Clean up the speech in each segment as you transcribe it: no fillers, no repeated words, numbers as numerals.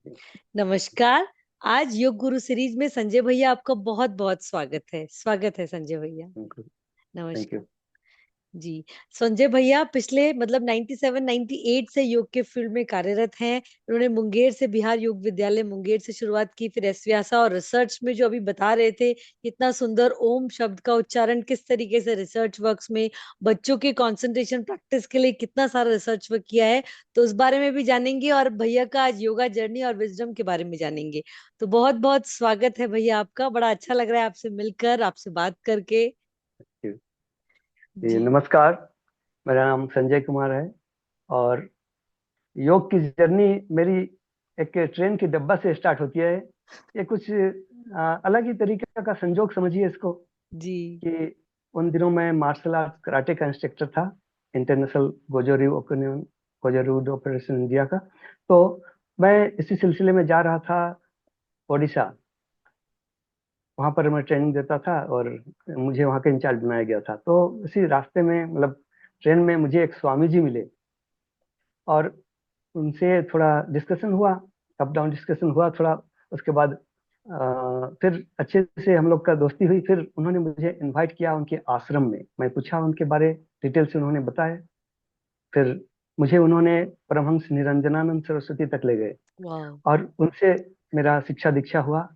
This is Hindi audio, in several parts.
नमस्कार। आज योग गुरु सीरीज में संजय भैया आपका बहुत बहुत स्वागत है संजय भैया। थैंक नमस्कार यू। जी। संजय भैया पिछले मतलब 97 98 से योग के फील्ड में कार्यरत हैं। उन्होंने मुंगेर से बिहार योग विद्यालय मुंगेर से शुरुआत की, फिर एसव्यासा और रिसर्च में जो अभी बता रहे थे कितना सुंदर ओम शब्द का उच्चारण किस तरीके से रिसर्च वर्क्स में बच्चों के कंसंट्रेशन प्रैक्टिस के लिए कितना सारा रिसर्च वर्क किया है, तो उस बारे में भी जानेंगे और भैया का आज योगा जर्नी और विजडम के बारे में जानेंगे। तो बहुत बहुत स्वागत है भैया आपका, बड़ा अच्छा लग रहा है आपसे मिलकर, आपसे बात करके। जी जी नमस्कार। मेरा नाम संजय कुमार है और योग की जर्नी मेरी एक ट्रेन की डब्बा से स्टार्ट होती है। ये कुछ अलग ही तरीके का संजोग समझिए इसको जी कि उन दिनों मैं मार्शल आर्ट कराटे का इंस्ट्रक्टर था, इंटरनेशनल गोजोरyu ओपन गोजोरyu ऑपरेशन इंडिया का। तो मैं इसी सिलसिले में जा रहा था ओडिशा। वहां पर मैं ट्रेनिंग देता था और मुझे वहां का इंचार्ज बनाया गया था। तो इसी रास्ते में मतलब ट्रेन में मुझे एक स्वामी जी मिले और उनसे थोड़ा डिस्कशन हुआ, अप डाउन डिस्कशन हुआ थोड़ा। उसके बाद फिर अच्छे से हम लोग का दोस्ती हुई। फिर उन्होंने मुझे इनवाइट किया उनके आश्रम में। मैं पूछा उनके बारे, डिटेल से उन्होंने बताया। फिर मुझे उन्होंने परमहंस निरंजनानंद सरस्वती तक ले गए वाह। और उनसे मेरा शिक्षा दीक्षा हुआ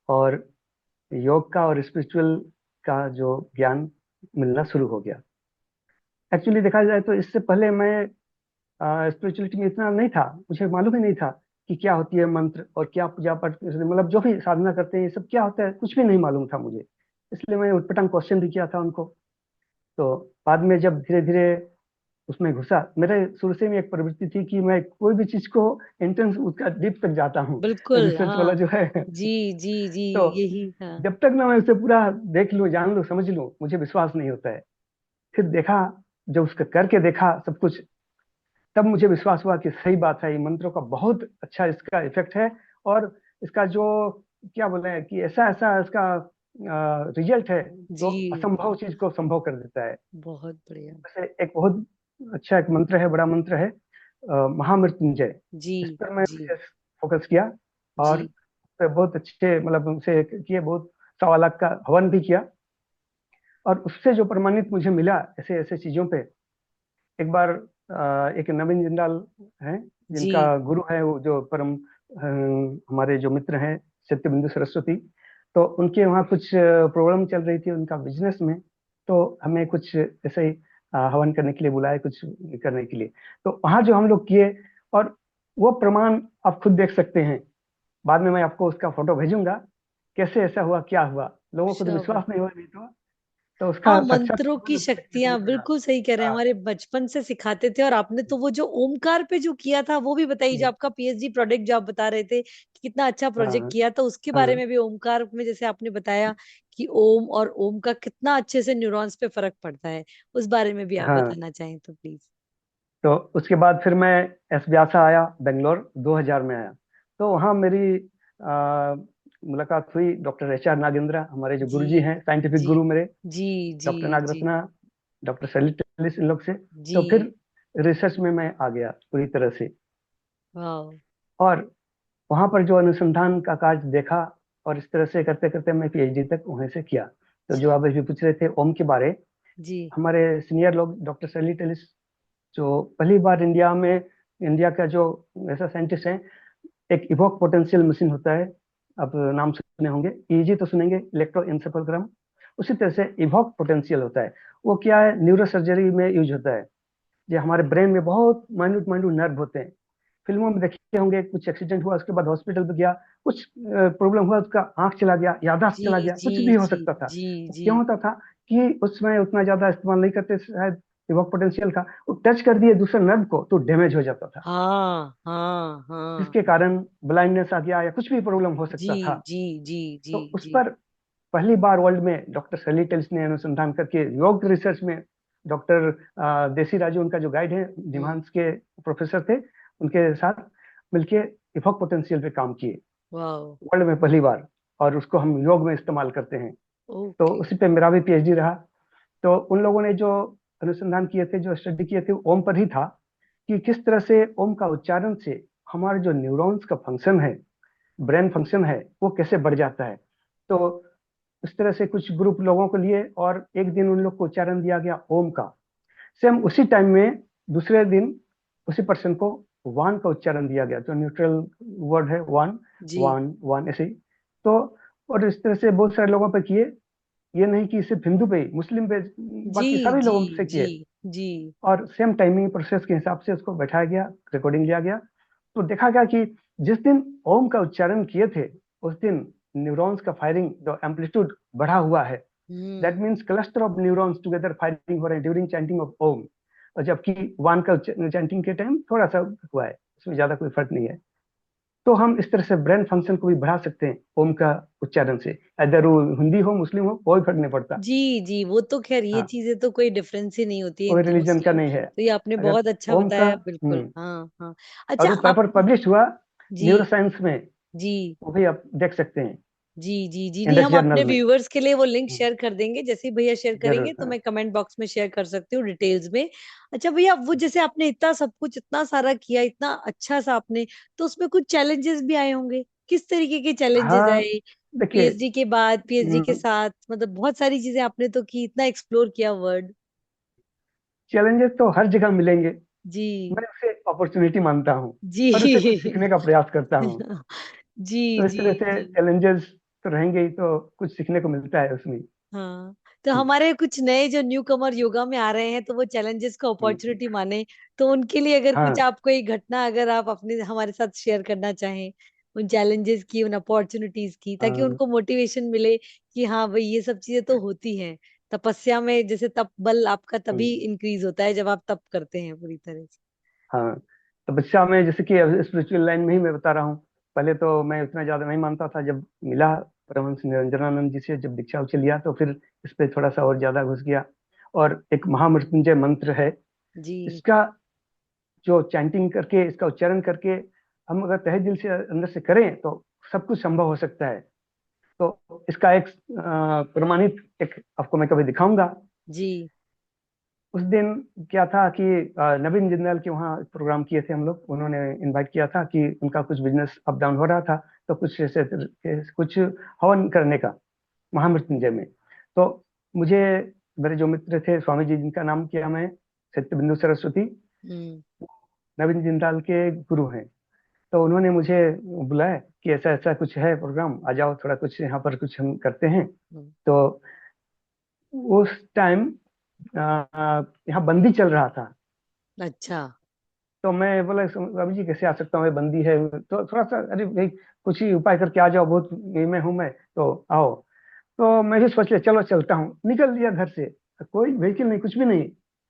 और योग का और स्पिरिचुअल का जो ज्ञान मिलना शुरू हो गया। एक्चुअली देखा जाए तो इससे पहले मैं स्पिरिचुअलिटी में इतना नहीं था, मुझे मालूम ही नहीं था कि क्या होती है मंत्र और क्या पूजा पाठ, मतलब जो भी साधना करते हैं ये सब क्या होता है, कुछ भी नहीं मालूम था मुझे। इसलिए मैं उटपटांग क्वेश्चन भी किया था उनको। तो बाद में जब धीरे धीरे उसमें घुसा, मेरे शुरू से में एक प्रवृत्ति थी कि मैं कोई भी चीज को इंटेंस उसका डीप तक जाता हूँ, बिल्कुल रिसर्च वाला हाँ। जो है। जी जी जी। तो यही हाँ। जब तक ना मैं उसे पूरा देख लूं, जान लूं, समझ लूं, मुझे विश्वास नहीं होता है। फिर देखा, जब उसका करके देखा सब कुछ, तब मुझे विश्वास हुआ कि सही बात है, ये मंत्रों का बहुत अच्छा इसका इफेक्ट है। और इसका जो क्या बोले कि ऐसा ऐसा इसका रिजल्ट है जो जी असंभव चीज को संभव कर देता है। बहुत बढ़िया। जैसे एक बहुत अच्छा एक मंत्र है, बड़ा मंत्र है, महामृत्युंजय। जी इस पर मैं जी विशेष फोकस किया और जी। उस पर बहुत अच्छे मतलब उनसे किए, बहुत 1.25 लाख का हवन भी किया। और उससे जो प्रमाणित मुझे मिला ऐसे ऐसे चीजों पे, एक बार एक नवीन जिंदाल हैं जी जिनका गुरु है, वो जो परम हमारे जो मित्र हैं सत्यबिंदु सरस्वती। तो उनके वहाँ कुछ प्रॉब्लम चल रही थी उनका बिजनेस में। तो हमें कुछ ऐसे ही हवन करने के लिए बुलाए, कुछ करने के लिए। तो वहाँ जो हम लोग किए, और वो प्रमाण आप खुद देख सकते हैं। बाद में मैं आपको उसका फोटो भेजूंगा, कैसे ऐसा हुआ, क्या हुआ। लोगों को तो शाबाश। विश्वास नहीं हुआ, नहीं तो हाँ, उसका साक्षात मंत्रों की प्रमाण आपको देखने को शक्तियां मिलेगा। बिल्कुल सही कह रहे हैं, हाँ। हमारे बचपन से सिखाते थे। और आपने तो वो जो ओमकार पे जो किया था वो भी बताइए, जो आपका पीएचडी प्रोजेक्ट जो आप बता रहे थे कि कितना अच्छा प्रोजेक्ट हाँ। किया, तो उसके बारे हाँ। में भी ओमकार में जैसे आपने बताया कि ओम और ओम का कितना अच्छे से न्यूरॉन्स पे फर्क पड़ता है, उस बारे में भी आप हाँ। बताना चाहें तो प्लीज। तो उसके बाद फिर मैं एस व्यासा आया, बेंगलोर 2000 में आया। तो वहाँ मेरी मुलाकात हुई डॉक्टर एच आर नागेंद्रा, हमारे जो जी गुरुजी हैं, साइंटिफिक जी गुरु मेरे, जी जी डॉक्टर जी नागरत्ना, डॉक्टर सैली टेलिस, इन लोग से। जी। तो फिर रिसर्च में मैं आ गया पूरी तरह से। वाह। और वहाँ पर जो अनुसंधान का कार्य देखा, और इस तरह से करते करते मैं पीएचडी तक वहीं से किया। तो जो आप अभी पूछ रहे थे ओम के बारे, जी हमारे सीनियर लोग डॉक्टर सैली टेलिस, जो पहली बार इंडिया में, इंडिया का जो ऐसा साइंटिस्ट है, एक इवोक पोटेंशियल मशीन होता है, आप नाम सुने होंगे, ईजी तो सुनेंगे, इलेक्ट्रोएन्सेफलोग्राम। उसी तरह से इवोक पोटेंशियल होता है। वो क्या है, न्यूरो सर्जरी में यूज होता है। ये हमारे ब्रेन में बहुत माइन्यूट माइन्यूट नर्व होते हैं। फिल्मों में देखे होंगे, कुछ एक्सीडेंट हुआ उसके बाद हॉस्पिटल में गया, कुछ प्रॉब्लम हुआ, उसका आंख चला गया, याददाश्त जी चला गया, जी कुछ भी हो जी सकता था। जी वो जी। क्यों होता था कि उसमें उतना ज्यादा इस्तेमाल नहीं करते शायद इवोक पोटेंशियल का। वो टच कर दिए दूसरे नर्व को तो डैमेज हो जाता था, हाँ हाँ हाँ। जिसके कारण ब्लाइंडनेस आ गया या कुछ भी प्रॉब्लम हो जी सकता था। जी जी जी तो उस जी। पर पहली बार वर्ल्ड में डॉक्टर सैली टेल्स ने अनुसंधान करके योग रिसर्च में, डॉक्टर देसी राजू उनका जो गाइड है, हम्म। निमांस के प्रोफेसर थे, उनके साथ मिलके इफोक पोटेंशियल पे काम किए वाह। वर्ल्ड में पहली बार। और उसको हम योग में इस्तेमाल करते हैं। तो ओके। उसी पे मेरा भी पीएचडी रहा। तो उन लोगों ने जो अनुसंधान किए थे, जो स्टडी किए थे, ओम पर ही था कि किस तरह से ओम का उच्चारण से हमारे जो न्यूरॉन्स का फंक्शन है, ब्रेन फंक्शन है, वो कैसे बढ़ जाता है। तो इस तरह से कुछ ग्रुप लोगों को लिए और एक दिन उन लोग को उच्चारण दिया गया ओम का। सेम उसी टाइम में दूसरे दिन उसी पर्सन को वान का उच्चारण दिया गया, जो न्यूट्रल वर्ड है, वान जी वान वान ऐसे ही। तो और इस तरह से बहुत सारे लोगों पे किए, ये नहीं कि सिर्फ हिंदू पे, मुस्लिम पे, जी बाकी सभी जी लोगों से जी किए। जी। और सेम टाइमिंग प्रोसेस के हिसाब से उसको बैठाया गया, रिकॉर्डिंग लिया गया। तो देखा गया कि जिस दिन ओम का उच्चारण किए थे, उस दिन न्यूरॉन्स का फायरिंग जो एम्पलीट्यूड बढ़ा हुआ है, that hmm. Means cluster of neurons together firing हो रहे हैं ड्यूरिंग चैंटिंग ऑफ ओम। और जबकि वन का चैंटिंग के टाइम थोड़ा सा हुआ है, इसमें ज्यादा कोई फर्क नहीं है। तो हम इस तरह से ब्रेन फंक्शन को भी बढ़ा सकते हैं ओम का उच्चारण से, अगर वो हिंदी हो मुस्लिम हो कोई फर्क नहीं पड़ता। जी जी, वो तो खैर ये हाँ, चीजें तो कोई डिफरेंस ही नहीं होती है कोई हिंदू रिलीजन का मुस्लिम। नहीं है। तो ये आपने अगर बहुत अच्छा ओम का बताया, बिल्कुल। हाँ हाँ। और अच्छा वो आप। पेपर पब्लिश हुआ जी न्यूरो साइंस में, जी वो भी आप देख सकते हैं, जी जी जी। नहीं, इंडेक्स हम अपने जर्नल में। व्यूअर्स के लिए वो लिंक शेयर कर देंगे, जैसे ही भैया शेयर करेंगे जरूर, तो हाँ। मैं कमेंट बॉक्स में शेयर कर सकती हूँ डिटेल्स में। अच्छा भैया, वो जैसे आपने इतना सब कुछ इतना सारा किया, इतना अच्छा सा आपने, तो उसमें कुछ चैलेंजेस भी आए होंगे। किस तरीके के चैलेंजेस हाँ, आए? देखिए, पीएचडी के बाद, पीएचडी के साथ, मतलब बहुत सारी चीजें आपने तो की, इतना एक्सप्लोर किया वर्ड। चैलेंजेस तो हर जगह मिलेंगे। जी मैं उसे अपॉर्चुनिटी मानता हूँ जी और उसे कुछ सीखने का प्रयास करता हूँ। जी तो इस जी तरह से जी। चैलेंजेस तो रहेंगे ही, तो कुछ सीखने को मिलता है उसमें। हाँ, तो हम्म, हमारे कुछ नए जो न्यू कमर योगा में आ रहे हैं, तो वो चैलेंजेस को हम्म, अपॉर्चुनिटी माने, तो उनके लिए अगर कुछ हाँ, आप कोई घटना अगर आप अपने हमारे साथ शेयर करना चाहें, उन चैलेंजेस की, उन अपॉर्चुनिटीज की, ताकि हाँ, उनको मोटिवेशन मिले कि हाँ भाई ये सब चीजें तो होती हैं। तपस्या में जैसे तप बल आपका तभी हम्म, इंक्रीज होता है जब आप तप करते हैं पूरी तरह से। हाँ। तो बच्चा में जैसे कि स्पिरिचुअल लाइन में ही मैं बता रहा हूँ। पहले तो मैं उतना ज्यादा नहीं मानता था, जब मिला परमहंस निरंजनानंद जी से, जब दीक्षा उच्छा लिया, तो फिर इस पे थोड़ा सा और ज्यादा घुस गया। और एक महामृत्युंजय मंत्र है, जी। इसका जो चैंटिंग करके, इसका उच्चारण करके हम अगर तहे दिल से अंदर से करें तो सब कुछ संभव हो सकता है। तो इसका एक प्रमाणित एक आपको मैं कभी दिखाऊंगा। जी। उस दिन क्या था कि नवीन जिंदाल के वहाँ प्रोग्राम किए थे हम लोग, उन्होंने इनवाइट किया था कि उनका कुछ बिजनेस अप डाउन हो रहा था, तो कुछ ऐसे कुछ हवन करने का महामृत्युंजय में। तो मुझे, मेरे जो मित्र थे स्वामी जी, जिनका नाम किया मैं, सत्यबिंदु सरस्वती, हम्म नवीन जिंदाल के गुरु हैं। तो उन्होंने मुझे बुलाया कि ऐसा ऐसा कुछ है प्रोग्राम, आ जाओ, थोड़ा कुछ यहाँ पर कुछ हम करते हैं। हम्म। तो उस टाइम यहाँ बंदी चल रहा था। अच्छा। तो मैं बोला स्वामी जी कैसे आ सकता हूँ, मैं बंदी है। तो थोड़ा सा, अरे भाई कुछ ही उपाय करके आ जाओ, बहुत ये में हूँ मैं, तो आओ। तो मैं भी सोच लिया चलो चलता हूँ, निकल लिया घर से। कोई व्हीकल नहीं, कुछ भी नहीं,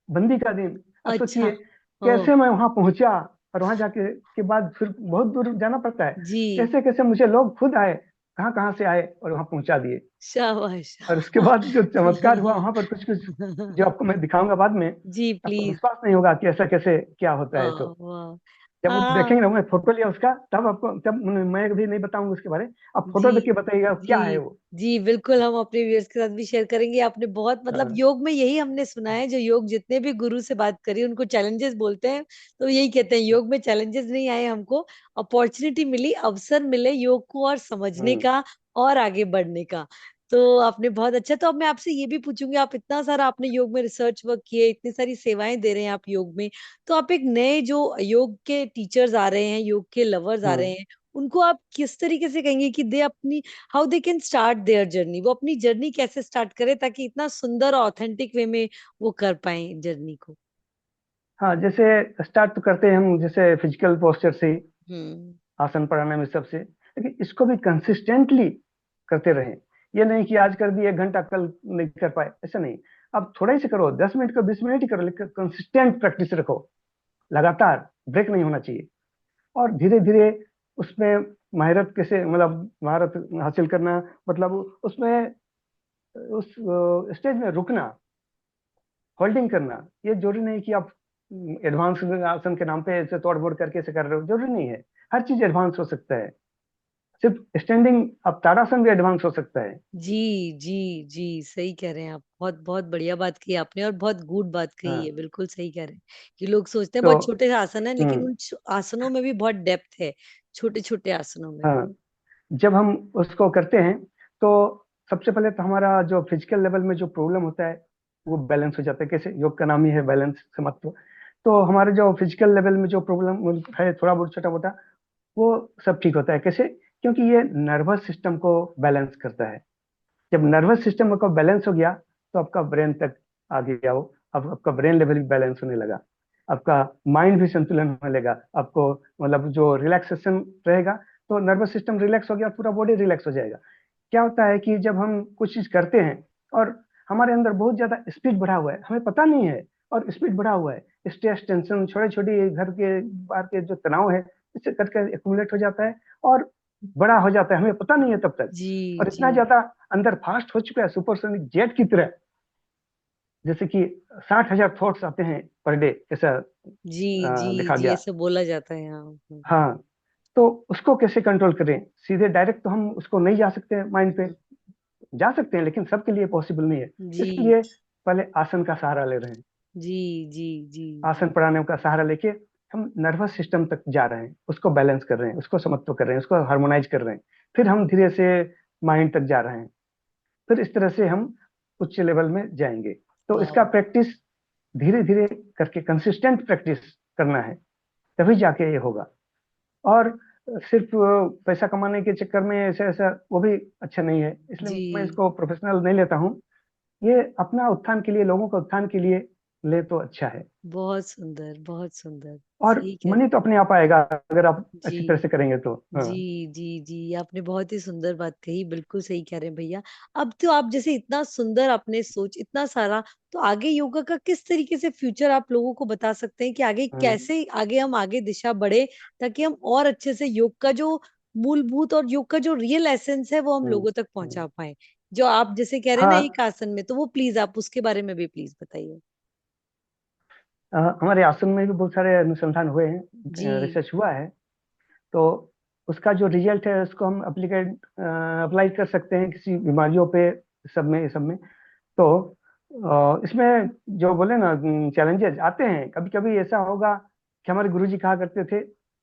बंदी का दिन। अब अच्छा। सोचिए ओ। कैसे मैं वहां पहुंचा, और वहां जाके के बाद फिर बहुत दूर जाना पड़ता है। जी। कैसे कैसे मुझे लोग खुद आए, कहाँ कहाँ से आए और वहां पहुंचा दिए। शाबाश। और उसके बाद जो चमत्कार हुआ वहां पर, कुछ कुछ जो आपको मैं दिखाऊंगा बाद में, जी आपको प्लीज। विश्वास नहीं होगा कि ऐसा कैसे क्या होता है। वाह तो वाह। जब वो हाँ। देखेंगे ना, मैं फोटो लिया उसका, तब आपको, तब मैं भी नहीं बताऊंगा उसके बारे में, आप फोटो जी देख के बताइएगा क्या है जी वो। जी, बिल्कुल हम अपने व्यूअर्स के साथ भी शेयर करेंगे। आपने बहुत, मतलब हाँ, योग में यही हमने सुना है, जो योग जितने भी गुरु से बात करी उनको चैलेंजेस बोलते हैं, तो यही कहते हैं योग में चैलेंजेस नहीं आए हमको, अपॉर्चुनिटी मिली, अवसर मिले योग को और समझने हम्म, का और आगे बढ़ने का। तो आपने बहुत अच्छा, तो अब मैं आपसे ये भी पूछूंगी, आप इतना सारा आपने योग में रिसर्च वर्क किए, इतनी सारी सेवाएं दे रहे हैं आप योग में, तो आप एक नए जो योग के टीचर्स आ रहे हैं, योग के लवर्स आ रहे हम्म। हैं, उनको आप किस तरीके से कहेंगे कि दे अपनी, how they can start their journey, वो अपनी जर्नी कैसे स्टार्ट करे ताकि इतना सुंदर और ऑथेंटिक वे में वो कर पाए जर्नी को? हाँ, जैसे स्टार्ट तो करते हैं हम जैसे फिजिकल पोस्चर से ही, हम्म। आसन प्राणायाम इस सब से, लेकिन इसको भी कंसिस्टेंटली करते रहें। ये नहीं कि आज कर दिए 1 घंटा, कल नहीं कर पाए, ऐसा नहीं। अब थोड़ा ही से करो, 10 मिनट का 20 मिनट ही करो, लेकिन कंसिस्टेंट प्रैक्टिस रखो, लगातार, ब्रेक नहीं होना चाहिए। और धीरे धीरे उसमें महारत कैसे, मतलब महारत हासिल करना, मतलब उसमें उस स्टेज में रुकना, होल्डिंग करना। ये जरूरी नहीं कि आप एडवांस आसन के नाम पे ऐसे तोड़ फोड़ करके ऐसे कर रहे हो, जरूरी नहीं है। हर चीज एडवांस हो सकता है। सिर्फ स्टैंडिंग, अब ताड़ासन भी एडवांस हो सकता है। जी जी जी, सही कह रहे हैं आप। बहुत बहुत बढ़िया बात कही आपने, और बहुत गुड बात कही है, हाँ बिल्कुल सही कह रहे हैं कि लोग सोचते हैं तो बहुत छोटे से आसन है, लेकिन हम्म उन आसनों में भी बहुत डेप्थ है, छोटे छोटे आसनों में भी। हाँ, जब हम उसको करते हैं तो सबसे पहले तो हमारा जो फिजिकल लेवल में जो प्रॉब्लम होता है वो बैलेंस हो जाता है। कैसे? योग का नाम ही है बैलेंस से महत्व। तो हमारे जो फिजिकल लेवल में जो प्रॉब्लम है, थोड़ा बहुत छोटा मोटा, वो सब ठीक होता है। कैसे? क्योंकि ये नर्वस सिस्टम को बैलेंस करता है। जब नर्वस सिस्टम का बैलेंस हो गया तो आपका ब्रेन तक आ गया वो। अब आपका ब्रेन लेवल भी बैलेंस होने लगा, आपका माइंड भी संतुलन होने लगा, आपको मतलब जो रिलैक्सेशन रहेगा, तो नर्वस सिस्टम रिलैक्स हो गया, पूरा बॉडी रिलैक्स हो जाएगा। क्या होता है कि जब हम कुछ चीज करते हैं और हमारे अंदर बहुत ज्यादा स्पीड बढ़ा हुआ है, हमें पता नहीं है, और स्पीड बढ़ा हुआ है, स्ट्रेस, टेंशन, छोटे छोटी घर के बाहर के जो तनाव है, इससे करके एक्यूमुलेट हो जाता है और बड़ा हो जाता है, हमें पता नहीं है तब तक। जी और जी इतना ज्यादा अंदर फास्ट हो चुका है, सुपरसोनिक जेट की तरह, जैसे कि 60,000 थॉट्स आते हैं पर डे, ऐसा जी जी देखा जी, गया। ऐसे बोला जाता है यहाँ। हाँ, तो उसको कैसे कंट्रोल करें? सीधे डायरेक्ट तो हम उसको नहीं जा सकते माइंड पे, जा सकते हैं लेकिन सबके लिए पॉसिबल नहीं है। जी इसलिए पहले आसन का सहारा ले रहे हैं। जी जी जी आसन जी प्राणायाम का सहारा लेके हम नर्वस सिस्टम तक जा रहे हैं, उसको बैलेंस कर रहे हैं, उसको समत्व कर रहे हैं, उसको हार्मोनाइज कर रहे हैं। फिर हम धीरे से माइंड तक जा रहे हैं। फिर इस तरह से हम उच्च लेवल में जाएंगे। तो इसका वाह। प्रैक्टिस धीरे धीरे करके कंसिस्टेंट प्रैक्टिस करना है, तभी जाके ये होगा। और सिर्फ पैसा कमाने के चक्कर में ऐसा ऐसा वो भी अच्छा नहीं है, इसलिए जी, मैं इसको प्रोफेशनल नहीं लेता हूँ। ये अपना उत्थान के लिए, लोगों का उत्थान के लिए ले तो अच्छा है। बहुत सुंदर, बहुत सुंदर। और सही कह रहे मनी तो अपने आप आएगा अगर आप हैं। अच्छी तरह जी से करेंगे तो। हाँ। जी जी जी, आपने बहुत ही सुंदर बात कही, बिल्कुल सही कह रहे हैं भैया। अब तो आप जैसे इतना सुंदर आपने सोच, इतना सारा, तो आगे योगा का किस तरीके से फ्यूचर आप लोगों को बता सकते हैं कि आगे हम्म, कैसे, आगे हम आगे दिशा बढ़े, ताकि हम और अच्छे से योग का जो मूलभूत और योग का जो रियल एसेंस है वो हम हम्म, लोगों तक हम्म। पहुंचा पाए। जो आप जैसे कह रहे हैं ना हाँ, एक आसन में, तो वो प्लीज आप उसके बारे में भी प्लीज बताइए। हमारे आश्रम में भी बहुत सारे अनुसंधान हुए जी हैं, रिसर्च हुआ है। तो उसका जो रिजल्ट है उसको हम अप्लाई कर सकते हैं किसी बीमारियों पे, सब में, सब में। तो इसमें जो बोले ना, चैलेंजेस आते हैं, कभी कभी ऐसा होगा कि हमारे गुरुजी कहा करते थे,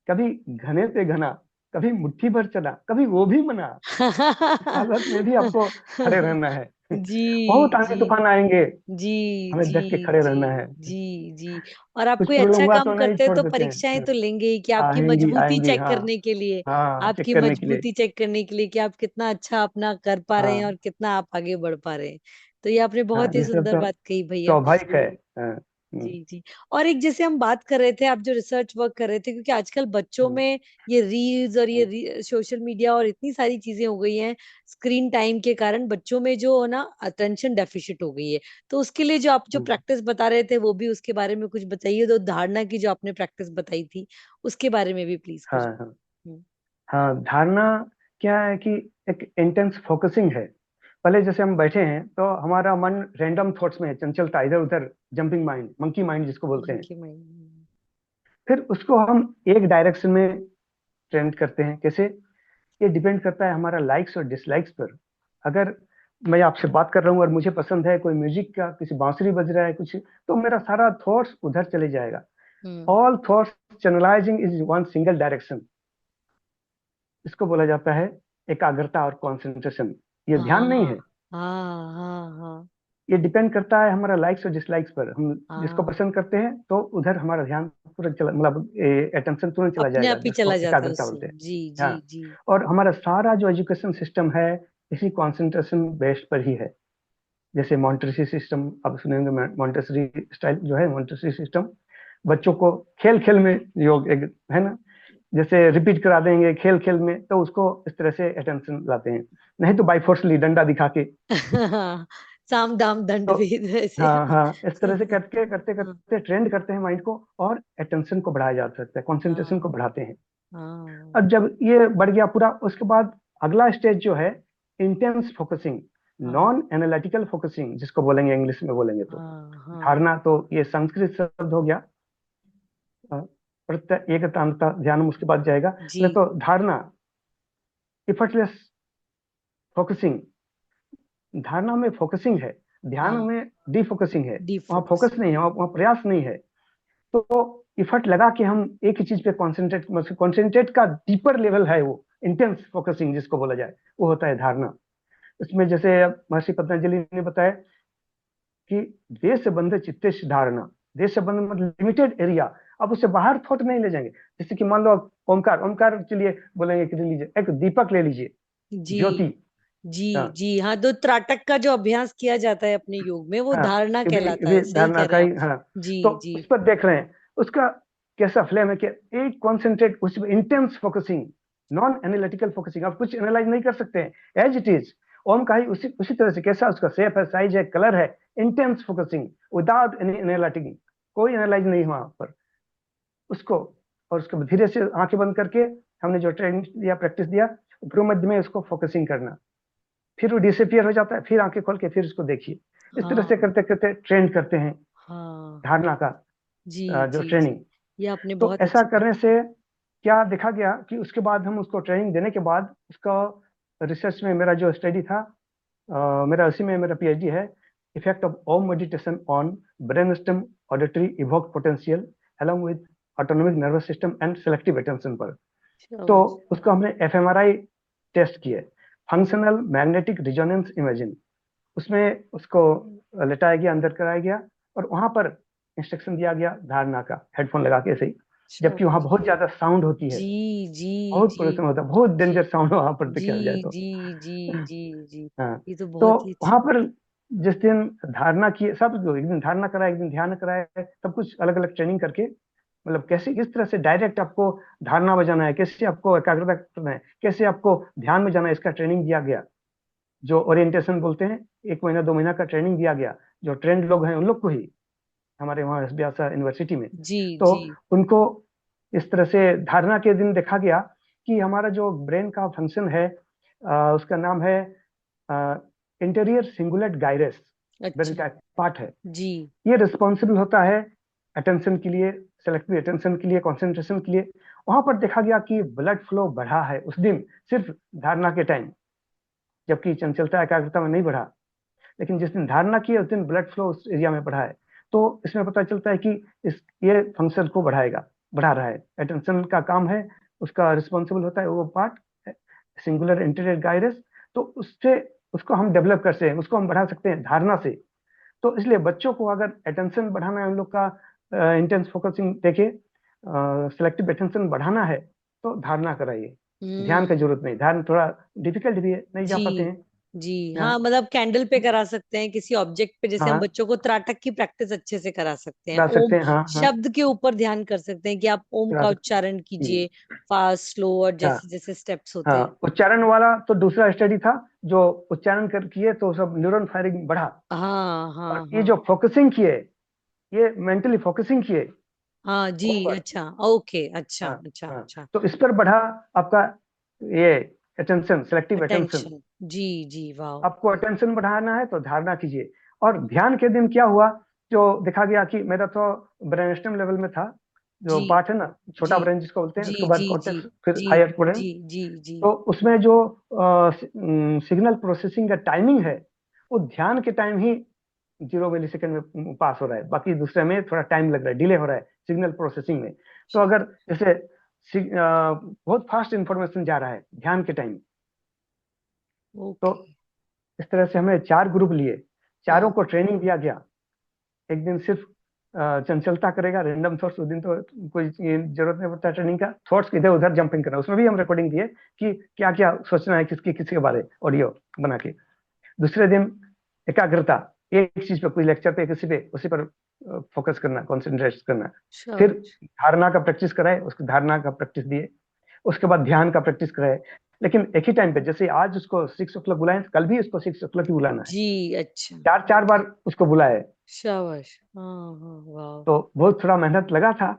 कभी घने पे घना, कभी मुट्ठी भर चना, कभी वो भी मना। इस हालत में भी आपको खड़े रहना है। जी बहुत आंधी जी तूफान आएंगे, जी हमें जी डट के खड़े जी रहना है। जी जी। और आप कुछ कोई प्रॉब्लम अच्छा हुआ काम तो नहीं करते हैं छोड़ तो देते परीक्षाएं हैं। तो लेंगे ही, कि आपकी आएंगी मजबूती आएंगी, चेक हाँ। करने के लिए, हाँ, आपकी चेक करने के लिए। मजबूती चेक करने के लिए कि आप कितना अच्छा अपना कर पा रहे हैं और हाँ कितना आप आगे बढ़ पा रहे हैं। तो ये आपने हाँ, बहुत ही ये सब सुंदर तो बात कही भैया। स्वाभाविक है। हाँ। हम्म, जी जी। और एक जैसे हम बात कर रहे थे, आप जो रिसर्च वर्क कर रहे थे, क्योंकि आजकल बच्चों हम्म, में ये रील्स और हम्म, ये सोशल मीडिया और इतनी सारी चीजें हो गई हैं, स्क्रीन टाइम के कारण बच्चों में जो ना अटेंशन डेफिशिट हो गई है। तो उसके लिए जो आप जो हम्म। प्रैक्टिस बता रहे थे, वो भी उसके बारे में कुछ बताइए। तो धारणा की जो आपने प्रैक्टिस बताई थी, उसके बारे में भी प्लीज हाँ कुछ। हाँ हम्म, हाँ, धारणा क्या है कि एक इंटेंस फोकसिंग है। पहले जैसे हम बैठे हैं तो हमारा मन रैंडम थॉट्स में है, चंचलता, इधर उधर, जंपिंग माइंड, मंकी माइंड जिसको बोलते हैं। Monkey mind. फिर उसको हम एक डायरेक्शन में ट्रेंड करते हैं। कैसे? ये डिपेंड करता है हमारा लाइक्स और डिसलाइक्स पर। अगर मैं आपसे बात कर रहा हूँ और मुझे पसंद है कोई म्यूजिक का, किसी बांसुरी बज रहा है कुछ, तो मेरा सारा थॉट्स उधर चले जाएगा। Hmm. All thoughts channelising is one single direction. इसको बोला जाता है एकाग्रता और कंसंट्रेशन। ये ध्यान नहीं हाँ है। हाँ हाँ हाँ ये डिपेंड करता है हमारा लाइक्स और डिसलाइक्स पर। हम जिसको हाँ, पसंद करते हैं तो उधर हमारा ध्यान तुरंत चला, मतलब अटेंशन तुरंत चला अपने जाएगा, आप ही चला जिसको जाता है एकाग्रता उससे। बोलते हैं। जी जी हाँ। जी। और हमारा सारा जो एजुकेशन सिस्टम है इसी कंसंट्रेशन बेस्ड पर ही है। जैसे मॉन्टेसरी सिस्टम आप सुनेंगे, मॉन्टेसरी स्टाइल जो है, मॉन्टेसरी सिस्टम, बच्चों को खेल खेल में योग एक है ना, जैसे रिपीट करा देंगे खेल खेल में, तो उसको इस तरह से अटेंशन लाते हैं। नहीं तो बाई फोर्सली डंडा दिखा के। साम दाम दंड तो भेद वैसे। हाँ हाँ, इस तरह से करके करते हाँ करते ट्रेंड करते हैं माइंड को, और अटेंशन को बढ़ाया जा सकता है, कंसंट्रेशन को हाँ बढ़ाते हैं। हाँ और जब ये बढ़ गया पूरा, उसके बाद अगला स्टेज जो है इंटेंस फोकसिंग, हाँ नॉन एनालिटिकल फोकसिंग जिसको बोलेंगे, इंग्लिश में बोलेंगे तो। हाँ हाँ। धारणा तो ये संस्कृत शब्द हो गया। प्रत्यय, एकतांता, ध्यान उसके बाद जाएगा। जी पहले तो धारणा, इफर्टलेस फोकसिंग, धारणा में फोकसिंग है, ध्यान हाँ, में डिफोकसिंग है, वहां डिफोकस। फोकस नहीं है, वहां प्रयास नहीं है। तो इफर्ट लगा के हम एक ही चीज पे कॉन्सेंट्रेट का डीपर लेवल है, वो इंटेंस फोकसिंग जिसको बोला जाए, वो होता है धारणा। इसमें जैसे महर्षि पतंजलि ने बताया कि देश बंध चित्तेश धारणा, देश बंध मतलब लिमिटेड एरिया, आप उससे बाहर थॉट नहीं ले जाएंगे। जैसे कि मान लो ओमकार, ओमकार चलिए बोलेंगे कि ले लीजिए एक दीपक ले लीजिए, जी ज्योति। जी हाँ जी। हाँ, तो त्राटक का जो अभ्यास किया जाता है अपने योग में, वो हाँ, धारणा ये कहलाता भी है, सही धारणा कह का रहे हैं ही, आप। हाँ। जी तो जी उस पर देख रहे हैं उसका कैसा फ्लेम है कि एक कॉन्सेंट्रेट, उस intense focusing, non analytical focusing, आप कुछ एनालाइज नहीं कर सकते हैं, एज इट इज। ओम का ही उसी उसी तरह से, कैसा उसका शेप है, साइज है, कलर है, इंटेंस फोकसिंग विदाउट एनी एनालिटिंग, कोई एनालाइज नहीं वहां पर उसको। और उसको धीरे से आंखें बंद करके हमने जो ट्रेनिंग दिया, प्रैक्टिस दिया, भ्रू मध्य में उसको फोकसिंग करना, फिर वो डिसअपियर हो जाता है, फिर आंखें खोल के फिर उसको देखिए। इस तरह से हाँ करते करते ट्रेंड करते हैं हाँ। धारणा का जी जो जी जी। ट्रेनिंग। ये आपने तो बहुत ऐसा अच्छी बात करने की। से क्या देखा गया कि उसके बाद हम उसको ट्रेनिंग देने के बाद उसका रिसर्च में मेरा जो स्टडी था, मेरा उसी में मेरा पीएचडी है, effect of Om meditation on brain stem auditory evoke potential along with autonomic nervous system and selective attention पर। तो शाबाश। उसको हमने एफएमआरआई टेस्ट किए, फंक्शनल मैग्नेटिक रिजोनेंस इमेजिंग, उसमें उसको लेटाया गया, अंदर कराया गया, और वहां पर इंस्ट्रक्शन दिया गया धारणा का, हेडफोन लगा के सही, जबकि वहां शाबाश। बहुत ज्यादा साउंड होती है, जी जी बहुत जी पोल्यूशन होता है, बहुत जी डेंजर साउंड वहां पर जी देखा जाए तो। जी जी जी जी। हाँ, ये तो तो बहुत ही अच्छी वहां बात। पर जिस दिन धारणा की, सब जो एक दिन धारणा कराया, एक दिन ध्यान कराया, सब कुछ अलग अलग ट्रेनिंग करके, मतलब कैसे किस तरह से डायरेक्ट आपको धारणा बजाना है, कैसे आपको एकाग्रता करना है, कैसे आपको ध्यान में जाना है, इसका ट्रेनिंग दिया गया। जो ओरिएंटेशन बोलते हैं, 1 महीना 2 महीना का ट्रेनिंग दिया गया, जो ट्रेंड लोग हैं उन लोग को ही, हमारे वहाँ एस यूनिवर्सिटी में। जी तो जी। उनको इस तरह से धारणा के दिन देखा गया कि हमारा जो ब्रेन का फंक्शन है, उसका नाम है इंटीरियर सिंगुलेट गाइरेस, ब्रेन अच्छा। का एक पार्ट है। जी। ये रिस्पॉन्सिबल होता है अटेंशन के लिए, सेलेक्टिव अटेंशन के लिए, कंसंट्रेशन के लिए। वहां पर देखा गया कि ब्लड फ्लो बढ़ा है उस दिन, सिर्फ धारणा के टाइम, जबकि चंचलता एकाग्रता में नहीं बढ़ा। लेकिन जिस दिन धारणा की है उस दिन ब्लड फ्लो उस एरिया में बढ़ा है। तो इसमें पता चलता है कि इस ये फंक्शन को बढ़ाएगा, बढ़ा रहा है, अटेंशन का काम है, उसका रिस्पॉन्सिबल होता है वो पार्ट, सिंगुलर इंटीरियर गाइरेस। तो उससे उसको हम डेवलप कर सकते हैं, उसको हम बढ़ा सकते हैं धारणा से। तो इसलिए बच्चों को अगर अटेंशन बढ़ाना है, उन लोग का इंटेंस फोकसिंग देखिए, सेलेक्टिव अटेंशन बढ़ाना है तो धारणा कराइए, ध्यान का हम्म। जरूरत नहीं, ध्यान थोड़ा डिफिकल्ट भी है, नहीं जा जी पाते हैं। जी। हाँ हाँ, मतलब कैंडल पे करा सकते हैं, किसी ऑब्जेक्ट पे, जैसे हम हाँ, बच्चों को त्राटक की प्रैक्टिस अच्छे से करा सकते हैं। करा ओम सकते हैं, हाँ हाँ, शब्द के ऊपर ध्यान कर सकते हैं कि आप ओम करा का सकते उच्चारण हैं जी। कीजिए, फास्ट, स्लो, और हाँ जैसे जैसे स्टेप्स होते हैं। हाँ, उच्चारण वाला तो दूसरा स्टडी था, जो उच्चारण कर किए तो सब न्यूरॉन फायरिंग बढ़ा। हाँ और हाँ ये हाँ जो फोकसिंग किए, ये मेंटली फोकसिंग किए हाँ। जी। ओम पर। अच्छा, ओके, अच्छा हाँ अच्छा हाँ, अच्छा। तो इस पर बढ़ा आपका ये अटेंशन, सेलेक्टिव अटेंशन। अटेंशन। जी जी, वाह। आपको अटेंशन बढ़ाना है तो धारणा कीजिए। और ध्यान के दिन क्या हुआ, जो देखा गया कि मेरा तो ब्रेनस्टेम लेवल में था, जो जी पार्ट है ना, छोटा जी ब्रेन जिसको बोलते हैं, जी उसके बाद जी जी कॉर्टेक्स, फिर जी हायर ब्रेन। जी जी जी। तो उसमें जो सिग्नल प्रोसेसिंग का टाइमिंग है, वो ध्यान के टाइम ही 0 मिली सेकेंड में पास हो रहा है, बाकी दूसरे में थोड़ा टाइम लग रहा है, डिले हो रहा है सिग्नल प्रोसेसिंग में। तो अगर जैसे बहुत फास्ट इंफॉर्मेशन जा रहा है ध्यान के टाइम, तो ओके। इस तरह से हमें 4 ग्रुप लिए, चारों हम्म। को ट्रेनिंग दिया गया। एक दिन सिर्फ चंचलता करेगा, रैंडम थॉट्स, उस दिन तो कोई जरूरत नहीं पड़ता ट्रेनिंग का, थॉट्स इधर उधर जंपिंग करना, उसमें भी हम रिकॉर्डिंग दिए कि क्या क्या सोचना है, किसकी किसके बारे, ऑडियो बना के। दूसरे दिन एकाग्रता, एक चीज पे, कोई लेक्चर पे, किसी पे, उसी पर फोकस करना, कॉन्सेंट्रेट करना। फिर शाबाश। धारणा का प्रैक्टिस कराए, उसको धारणा का प्रैक्टिस दिए। उसके बाद ध्यान का प्रैक्टिस कराए, लेकिन एक ही टाइम पे, जैसे आज उसको 6 o'clock बुलाएं, कल भी उसको 6 o'clock ही बुलाना है, जी। अच्छा। चार चार ओके। बार उसको बुलाए। शाबाश। हाँ हाँ, वाह। तो बहुत थोड़ा मेहनत लगा था।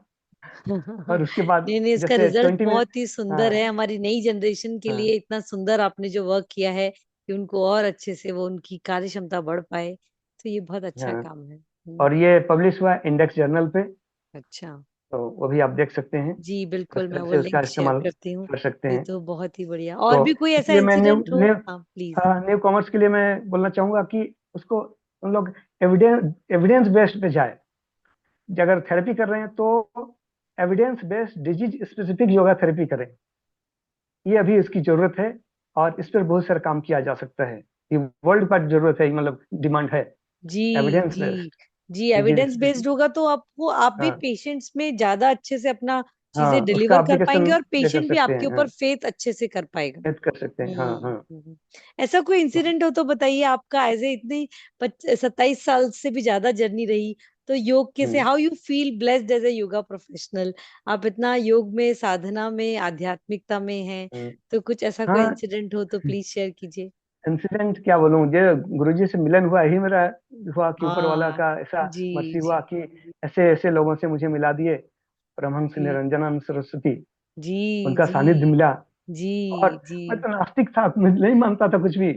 और उसके बाद नहीं नहीं, इसका जैसे रिजल्ट 20 में, बहुत ही सुंदर है। हाँ हमारी नई जनरेशन के हाँ लिए इतना सुंदर आपने जो वर्क किया है कि उनको और अच्छे से वो उनकी कार्य क्षमता बढ़ पाए, तो ये बहुत अच्छा हाँ, काम है। और ये पब्लिश हुआ इंडेक्स जर्नल पे। अच्छा। तो वो भी आप देख सकते हैं, जी किस बिल्कुल, मैं तरह वो से उसका लिंक शेयर इस्तेमाल करती हूँ। कर सकते ये हैं। तो बहुत ही बढ़िया। और तो भी कोई ऐसा इसलिए मैं न्यू इंसिडेंट हो? न्यू हाँ प्लीज। न्यू कॉमर्स के लिए मैं बोलना चाहूंगा कि उसको हम लोग एविडेंस एविडेंस बेस्ड पे जाए। अगर थेरेपी कर रहे हैं तो evidence based disease specific yoga therapy करें, ये अभी इसकी जरूरत है। और इस पर बहुत सारा काम किया जा सकता है, ये वर्ल्ड पर जरूरत है, मतलब डिमांड है। जी एविडेंस जी बेस्ड जी, डिजीज एविडेंस बेस्ड स्पेसिफिक। होगा तो आपको, आप भी हाँ पेशेंट्स में ज्यादा अच्छे से अपना चीजें हाँ, उसका डिलीवर कर एप्लीकेशन पाएंगे और ये कर पेशेंट भी सकते आपके हैं। हाँ, ऊपर फेथ अच्छे से कर पाएगा। ऐड कर सकते हैं। हाँ हाँ। ऐसा कोई तो, इंसिडेंट हो तो बताइए। आपका एज ए इतनी 27 साल से भी ज्यादा जर्नी रही, तो योग कैसे, hmm, how you feel blessed as a yoga professional? आप इतना योग में, साधना में, आध्यात्मिकता में हैं, हम्म, तो कुछ ऐसा कोई हाँ। इंसिडेंट हो तो प्लीज शेयर कीजिए। इंसिडेंट क्या बोलूं, जो गुरुजी से मिलन हुआ ही मेरा हुआ कि ऊपर वाला हाँ का ऐसा जी मर्जी हुआ जी कि ऐसे ऐसे लोगों से मुझे मिला दिए। परमहंस जी निरंजनानंद सरस्वती, जी उनका जी सानिध्य मिला। जी और जी। मैं तो नास्तिक था, मैं नहीं मानता था कुछ भी।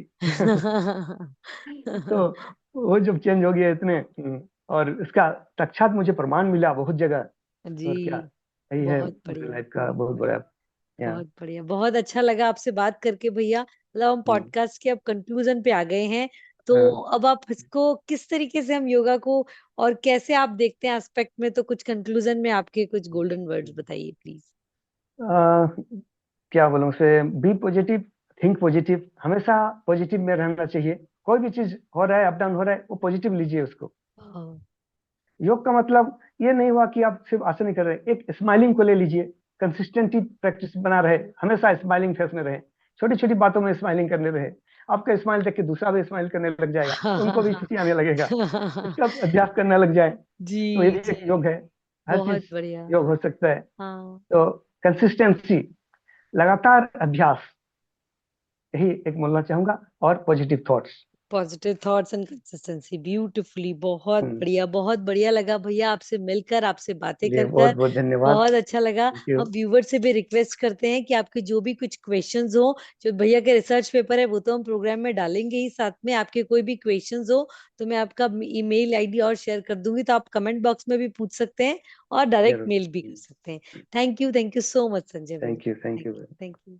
तो वो जब चेंज हो गया इतने, और इसका साक्षात मुझे प्रमाण मिला बहुत जगह। और क्या, जी यही है बहुत मेरी बढ़िया, लाइफ का बहुत बड़ा। या बहुत बढ़िया, बहुत अच्छा लगा आपसे बात करके भैया। मतलब हम हम्म, पॉडकास्ट के अब कंक्लूजन पे आ गए हैं, तो हाँ। अब आप इसको किस तरीके से हम योगा को और कैसे आप देखते हैं एस्पेक्ट में, तो कुछ कंक्लूजन में आपके कुछ गोल्डन वर्ड्स बताइए प्लीज। आ, क्या बोलूं से, बी पॉजिटिव, थिंक पॉजिटिव, हमेशा पॉजिटिव में रहना चाहिए। कोई भी चीज हो रहा है, अप डाउन हो रहा है, वो पॉजिटिव लीजिए उसको। हाँ योग का मतलब ये नहीं हुआ कि आप सिर्फ आसन ही कर रहे हैं, एक स्माइलिंग को ले लीजिए। कंसिस्टेंटली प्रैक्टिस बना रहे, हमेशा स्माइलिंग फेस में रहे, छोटी छोटी बातों में स्माइलिंग करने रहे। आपका स्माइल देख के दूसरा भी स्माइल करने लग जाएगा, तो उनको भी खुशी आने लगेगा, इसका अभ्यास करने लग जाए। जी तो यही जी एक योग है, हर बहुत चीज बढ़िया। योग हो सकता है। हाँ, तो कंसिस्टेंसी, लगातार अभ्यास, यही एक बोलना चाहूंगा। और positive thoughts. Positive thoughts and consistency, beautifully, बहुत बढ़िया लगा भैया आपसे मिलकर, आपसे बातें चलिए, कर बहुत कर बहुत धन्यवाद। बहुत अच्छा लगा। Thank you. हम व्यूवर से भी रिक्वेस्ट करते हैं कि आपके जो भी कुछ क्वेश्चंस हो, जो भैया के रिसर्च पेपर है वो तो हम प्रोग्राम में डालेंगे ही, साथ में आपके कोई भी क्वेश्चंस हो तो मैं आपका ईमेल आईडी और शेयर कर दूंगी, तो आप कमेंट बॉक्स में भी पूछ सकते हैं और डायरेक्ट जरूर। मेल भी कर सकते हैं। Thank you so much Sanjay भैया। Thank you, thank thank you. You, thank you.